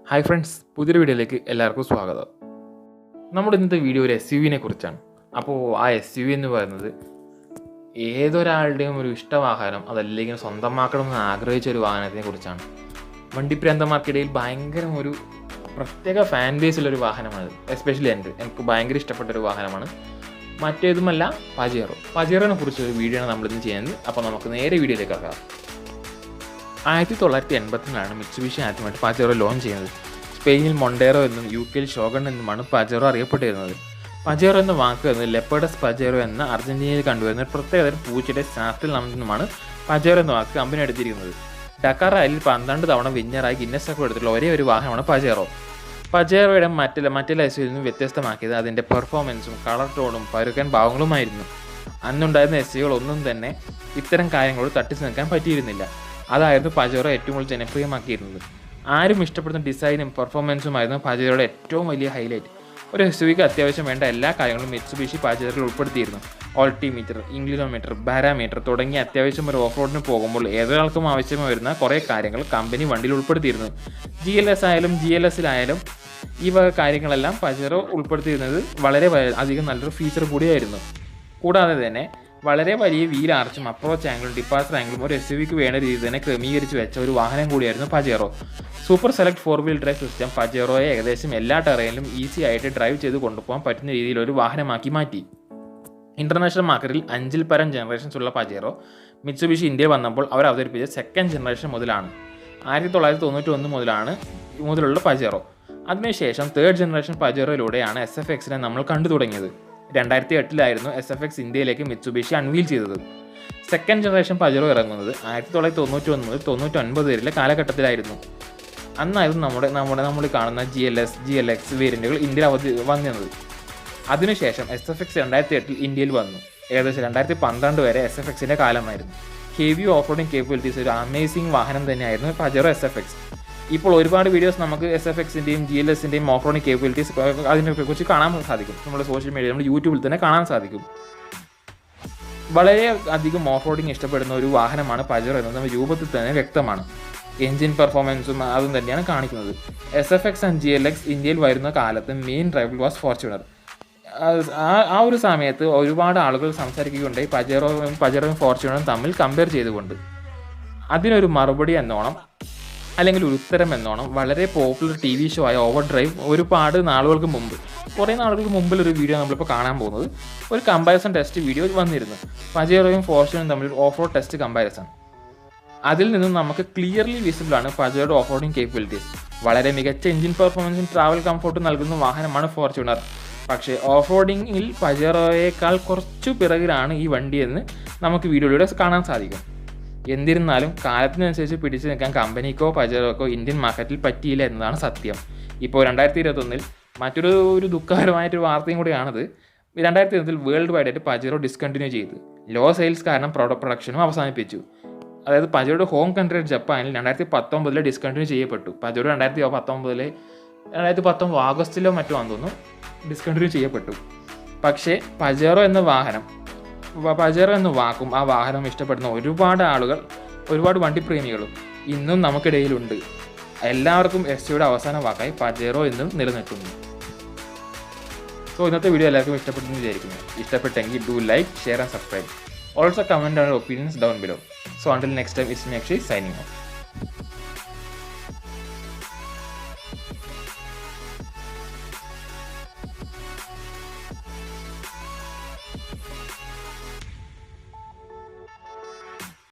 Hi friends, പുതിയൊരു വീഡിയോയിലേക്ക് എല്ലാവർക്കും സ്വാഗതം. നമ്മുടെ ഇന്നത്തെ വീഡിയോ ഒരു SUV കുറിച്ചാണ്. അപ്പോൾ ആ SUV എന്ന് പറയുന്നത് ഏതൊരാളുടെയും ഒരു ഇഷ്ടവാഹനം, അതല്ലെങ്കിൽ സ്വന്തമാക്കണമെന്ന് ആഗ്രഹിച്ച ഒരു വാഹനത്തിനെ കുറിച്ചാണ്. വണ്ടിപ്രാന്തന്മാർക്കിടയിൽ ഭയങ്കര ഒരു പ്രത്യേക ഫാൻ ബേസുള്ളൊരു വാഹനമാണ്. എസ്പെഷ്യലി എനിക്ക് ഭയങ്കര ഇഷ്ടപ്പെട്ടൊരു വാഹനമാണ്. മറ്റേതുമല്ല പജേറോനെ കുറിച്ചൊരു വീഡിയോ ആണ് നമ്മളിന്ന് ചെയ്യുന്നത്. അപ്പോൾ നമുക്ക് നേരെ വീഡിയോയിലേക്ക് കിടക്കാം. 1984 മിത്സുബിഷി ആദ്യമായിട്ട് പജേറോ ലോഞ്ച് ചെയ്യുന്നത്. സ്പെയിനിൽ മൊണ്ടേറോ എന്നും UK ഷോഗൺ എന്നുമാണ് പജേറോ അറിയപ്പെട്ടിരുന്നത്. പജേറോ എന്ന വാക്ക് എന്നത് ലെപ്പേഡസ് പജേറോ എന്ന അർജന്റീനയിൽ കണ്ടുവരുന്ന ഒരു പ്രത്യേകതരം പൂച്ചയുടെ ശാസ്ത്രത്തിൽ നിന്നുമാണ് പജേറോ എന്ന വാക്ക് കമ്പനി എടുത്തിരിക്കുന്നത്. ഡക്കാർ റാലിയിൽ 12 തവണ വിന്നറായി ഗിന്നസ് റെക്കോർഡ് എടുത്തിട്ടുള്ള ഒരേ ഒരു വാഹനമാണ് പജേറോ. പജേറോയുടെ മറ്റെല്ലാ SUVയിൽ നിന്നും വ്യത്യസ്തമാക്കിയത് അതിൻ്റെ പെർഫോമൻസും കളർ ടോണും പരുക്കൻ ഭാവങ്ങളുമായിരുന്നു. അന്നുണ്ടായിരുന്ന SUVകൾ ഒന്നും തന്നെ ഇത്തരം കാര്യങ്ങളോട് തട്ടിച്ചു നിൽക്കാൻ പറ്റിയിരുന്നില്ല. അതായിരുന്നു പജേറോ ഏറ്റവും കൂടുതൽ ജനപ്രിയമാക്കിയിരുന്നത്. ആരും ഇഷ്ടപ്പെടുന്ന ഡിസൈനും പെർഫോമൻസുമായിരുന്നു പജേറോയുടെ ഏറ്റവും വലിയ ഹൈലൈറ്റ്. ഒരു SUVക്ക് അത്യാവശ്യം വേണ്ട എല്ലാ കാര്യങ്ങളും മിത്സുബിഷി പജേറോയിൽ ഉൾപ്പെടുത്തിയിരുന്നു. ഓൾട്ടിമീറ്റർ, ഇൻക്ലിനോമീറ്റർ, പാരാമീറ്റർ തുടങ്ങിയ അത്യാവശ്യം ഒരു ഓഫ് റോഡിന് പോകുമ്പോൾ ഏതൊരാൾക്കും ആവശ്യമായി വരുന്ന കുറേ കാര്യങ്ങൾ കമ്പനി വണ്ടിയിൽ ഉൾപ്പെടുത്തിയിരുന്നു. GLS ആയാലും GLSലായാലും ഈ വക കാര്യങ്ങളെല്ലാം പജേറോ ഉൾപ്പെടുത്തിയിരുന്നത് വളരെ അധികം നല്ലൊരു ഫീച്ചർ കൂടിയായിരുന്നു. കൂടാതെ തന്നെ വളരെ വലിയ വീൽ ആർച്ചും അപ്രോച്ച് ആംഗിളും ഡിപ്പാച്ചർ ആംഗിളും ഒരു SUVക്ക് വേണ്ട രീതിയിൽ തന്നെ ക്രമീകരിച്ച് വെച്ച ഒരു വാഹനം കൂടിയായിരുന്നു Pajero. Super select 4-വീൽ drive system പജേറോയെ ഏകദേശം എല്ലാ ടെറയിലും ഈസി ആയിട്ട് ഡ്രൈവ് ചെയ്ത് കൊണ്ടുപോകാൻ പറ്റുന്ന രീതിയിൽ ഒരു വാഹനമാക്കി മാറ്റി. ഇന്റർനാഷണൽ മാർക്കറ്റിൽ 5-ൽ പരം ജനറേഷൻസ് ഉള്ള പജേറോ മിത്സുബിഷി ഇന്ത്യ വന്നപ്പോൾ അവർ അവതരിപ്പിച്ച സെക്കൻഡ് ജനറേഷൻ മുതലാണ്. 1991 മുതലുള്ള പജേറോ. അതിനുശേഷം തേർഡ് ജനറേഷൻ പജേറോയിലൂടെയാണ് SFXനെ നമ്മൾ കണ്ടു തുടങ്ങിയത്. 2008 SFX ഇന്ത്യയിലേക്ക് മിത്സുബിഷി അൺവീൽ ചെയ്തത്. സെക്കൻഡ് ജനറേഷൻ പജേറോ ഇറങ്ങുന്നത് 1991 മുതൽ 99 വരെയുള്ള കാലഘട്ടത്തിലായിരുന്നു. അന്നായിരുന്നു നമ്മൾ കാണുന്ന GLX വേരിയന്റുകൾ ഇന്ത്യയിൽ വന്നത്. അതിനുശേഷം SFX 2008 ഇന്ത്യയിൽ വന്നു. ഏകദേശം 2012 വരെ SFXന്റെ കാലമായിരുന്നു. ഹെവി ഓഫ് റോഡിംഗ് കേപ്പബിലിറ്റീസ് ഒരു അമേസിംഗ് വാഹനം തന്നെയായിരുന്നു പജേറോ SFX. ഇപ്പോൾ ഒരുപാട് വീഡിയോസ് നമുക്ക് SFXന്റെയും GLSന്റെയും ഓഫ് റോഡിംഗ് കേപ്പബിലിറ്റീസ് അതിനെക്കുറിച്ച് കാണാൻ സാധിക്കും. നമ്മുടെ സോഷ്യൽ മീഡിയ, നമ്മുടെ യൂട്യൂബിൽ തന്നെ കാണാൻ സാധിക്കും. വളരെ അധികം ഓഫ് റോഡിംഗ് ഇഷ്ടപ്പെടുന്ന ഒരു വാഹനമാണ് പജേറോ എന്നത് നമ്മുടെ രൂപത്തിൽ തന്നെ വ്യക്തമാണ്. എൻജിൻ പെർഫോമൻസും അതും തന്നെയാണ് കാണിക്കുന്നത്. SFX ആൻഡ് GLX ഇന്ത്യയിൽ വരുന്ന കാലത്ത് മെയിൻ റൈവൽ വാസ് ഫോർച്യൂണർ. ആ ഒരു സമയത്ത് ഒരുപാട് ആളുകൾ സംസാരിക്കുകയുണ്ടായി പജേറോയും ഫോർച്യൂണറും തമ്മിൽ കമ്പയർ ചെയ്തുകൊണ്ട്. അതിനൊരു മറുപടി എന്നോണം, അല്ലെങ്കിൽ ഒരു ഉത്തരം എന്നോണം, വളരെ പോപ്പുലർ TV ഷോ ആയ ഓവർ ഡ്രൈവ് കുറേ നാളുകൾക്ക് മുമ്പിൽ ഒരു വീഡിയോ നമ്മളിപ്പോൾ കാണാൻ പോകുന്നത് ഒരു കമ്പാരിസൺ ടെസ്റ്റ് വീഡിയോ വന്നിരുന്നു. പജേറോയും ഫോർച്യൂണറും തമ്മിൽ ഓഫ് റോഡ് ടെസ്റ്റ് കമ്പാരിസൺ. അതിൽ നിന്നും നമുക്ക് ക്ലിയർലി വിസിബിൾ ആണ് പജേറോയുടെ ഓഫ് റോഡിംഗ് കേപ്പബിലിറ്റീസ്. വളരെ മികച്ച എഞ്ചിൻ പെർഫോമൻസും ട്രാവൽ കംഫോർട്ടും നൽകുന്ന വാഹനമാണ് ഫോർച്യൂണർ. പക്ഷേ ഓഫ് റോഡിങ്ങിൽ പജേറോയേക്കാൾ കുറച്ചു പിറകിലാണ് ഈ വണ്ടിയെന്ന് നമുക്ക് വീഡിയോയിലൂടെ കാണാൻ സാധിക്കും. എന്നിരുന്നാലും കാലത്തിനനുസരിച്ച് പിടിച്ചു നിൽക്കാൻ കമ്പനിക്കോ പജേറോക്കോ ഇന്ത്യൻ മാർക്കറ്റിൽ പറ്റിയില്ല എന്നതാണ് സത്യം. ഇപ്പോൾ 2021 മറ്റൊരു ദുഃഖകരമായിട്ടൊരു വാർത്തയും കൂടിയാണത്. 2021 വേൾഡ് വൈഡ് ആയിട്ട് പജേറോ ഡിസ്കണ്ടിന്യൂ ചെയ്തു. ലോ സെയിൽസ് കാരണം പ്രൊഡക്ഷനും അവസാനിപ്പിച്ചു. അതായത് പജേറോയുടെ ഹോം കൺട്രി ജപ്പാനിൽ 2019 ഡിസ്കണ്ടിന്യൂ ചെയ്യപ്പെട്ടു. പജേറോ 2019 ഓഗസ്റ്റിലോ മറ്റോ ആണെന്ന് തോന്നുന്നു ഡിസ്കണ്ടിന്യൂ ചെയ്യപ്പെട്ടു. പക്ഷേ പജേറോ എന്ന വാക്കും ആ വാഹനം ഇഷ്ടപ്പെടുന്ന ഒരുപാട് ആളുകൾ, ഒരുപാട് വണ്ടിപ്രേമികളും ഇന്നും നമുക്കിടയിലുണ്ട്. എല്ലാവർക്കും SUVയുടെ അവസാന വാക്കായി പജേറോ എന്നും നിലനിൽക്കുന്നു. സോ ഇന്നത്തെ വീഡിയോ എല്ലാവർക്കും ഇഷ്ടപ്പെട്ടെന്ന് വിചാരിക്കുന്നു. ഇഷ്ടപ്പെട്ടെങ്കിൽ do like, share and subscribe. Also comment on opinions down below. So until next time, it's me Akshay signing off.